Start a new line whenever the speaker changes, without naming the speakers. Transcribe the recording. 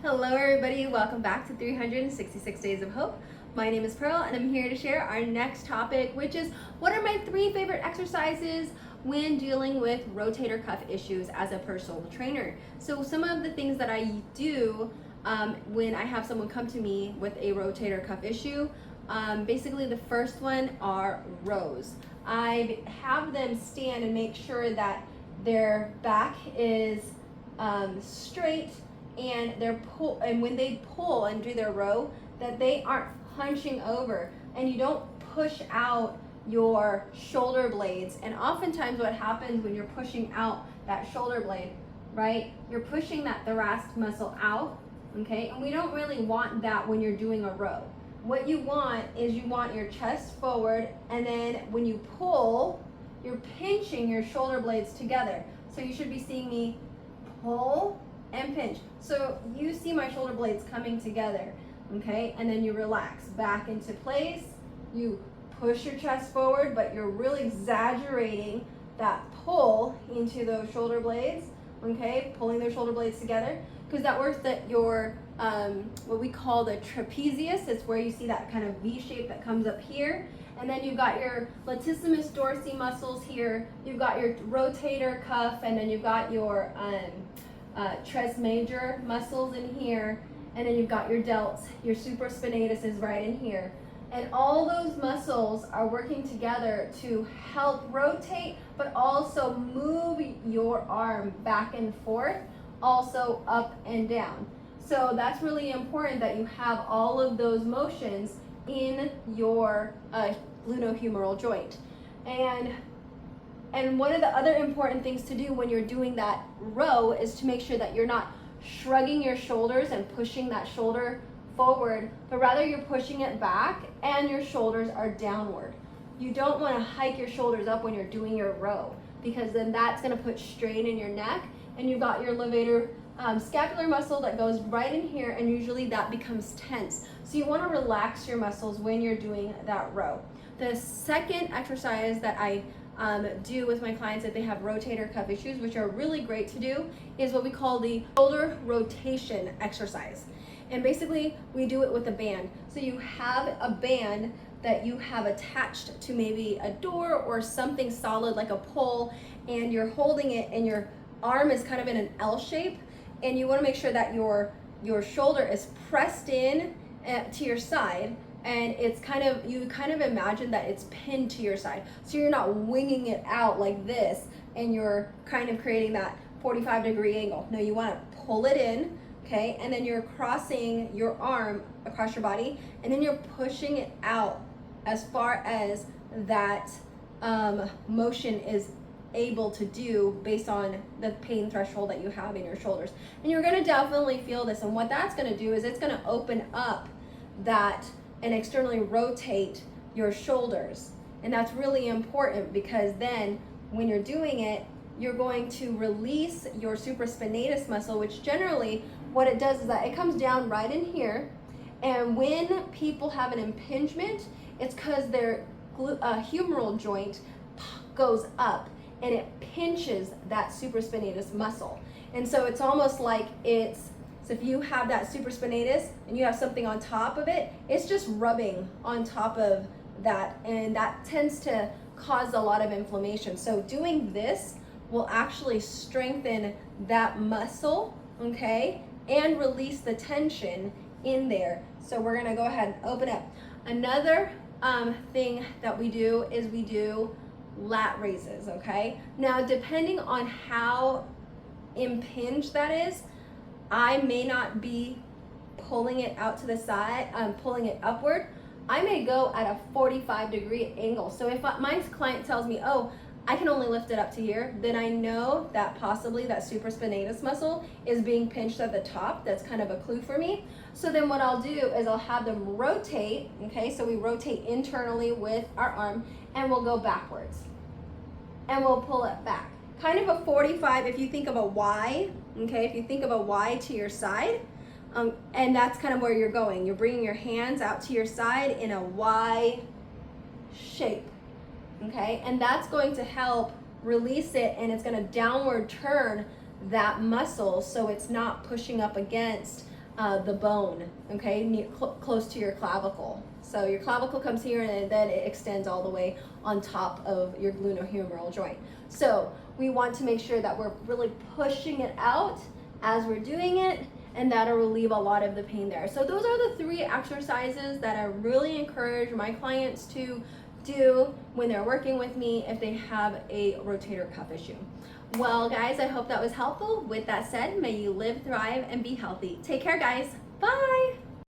Hello everybody, welcome back to 366 Days of Hope. My name is Pearl and I'm here to share our next topic, which is what are my 3 favorite exercises when dealing with rotator cuff issues as a personal trainer. So some of the things that I do when I have someone come to me with a rotator cuff issue, basically the first one are rows. I have them stand and make sure that their back is straight, and when they pull and do their row, that they aren't hunching over and you don't push out your shoulder blades. And oftentimes what happens when you're pushing out that shoulder blade, right, you're pushing that thoracic muscle out, okay, and we don't really want that when you're doing a row. What you want is you want your chest forward, and then when you pull, you're pinching your shoulder blades together. So you should be seeing me pull and pinch. So you see my shoulder blades coming together, okay? And then you relax back into place. You push your chest forward, but you're really exaggerating that pull into those shoulder blades, okay? Pulling those shoulder blades together, because that works that your, what we call the trapezius. It's where you see that kind of V shape that comes up here. And then you've got your latissimus dorsi muscles here. You've got your rotator cuff, and then you've got your tres major muscles in here, and then you've got your delts. Your supraspinatus is right in here, and all those muscles are working together to help rotate, but also move your arm back and forth, also up and down. So that's really important that you have all of those motions in your glenohumeral joint. And one of the other important things to do when you're doing that row is to make sure that you're not shrugging your shoulders and pushing that shoulder forward, but rather you're pushing it back and your shoulders are downward. You don't want to hike your shoulders up when you're doing your row, because then that's going to put strain in your neck, and you've got your levator scapular muscle that goes right in here, and usually that becomes tense. So you want to relax your muscles when you're doing that row. The second exercise that I do with my clients if they have rotator cuff issues, which are really great to do, is what we call the shoulder rotation exercise. And basically we do it with a band. So you have a band that you have attached to maybe a door or something solid like a pole, and you're holding it and your arm is kind of in an L shape, and you want to make sure that your shoulder is pressed in to your side, and it's you kind of imagine that it's pinned to your side. So you're not winging it out like this and you're kind of creating that 45-degree angle. No, you want to pull it in, okay? And then you're crossing your arm across your body, and then you're pushing it out as far as that motion is able to do based on the pain threshold that you have in your shoulders. And you're going to definitely feel this, and what that's going to do is it's going to open up that and externally rotate your shoulders. And that's really important, because then when you're doing it, you're going to release your supraspinatus muscle, which generally what it does is that it comes down right in here. And when people have an impingement, it's because their humeral joint goes up and it pinches that supraspinatus muscle. And so it's almost like so if you have that supraspinatus and you have something on top of it, it's just rubbing on top of that, and that tends to cause a lot of inflammation. So doing this will actually strengthen that muscle, okay, and release the tension in there. So we're gonna go ahead and open up. Another thing that we do is we do lat raises, okay? Now, depending on how impinged that is, I may not be pulling it out to the side, pulling it upward. I may go at a 45-degree angle. So if my client tells me, oh, I can only lift it up to here, then I know that possibly that supraspinatus muscle is being pinched at the top. That's kind of a clue for me. So then what I'll do is I'll have them rotate, okay? So we rotate internally with our arm, and we'll go backwards. And we'll pull it back. Kind of a 45, if you think of a Y, okay? If you think of a Y to your side, and that's kind of where you're going. You're bringing your hands out to your side in a Y shape, okay? And that's going to help release it, and it's going to downward turn that muscle so it's not pushing up against the bone, okay, close to your clavicle. So your clavicle comes here and then it extends all the way on top of your glenohumeral joint. So we want to make sure that we're really pushing it out as we're doing it, and that'll relieve a lot of the pain there. So those are the 3 exercises that I really encourage my clients to do when they're working with me if they have a rotator cuff issue. Well, guys, I hope that was helpful. With that said, may you live, thrive, and be healthy. Take care, guys. Bye.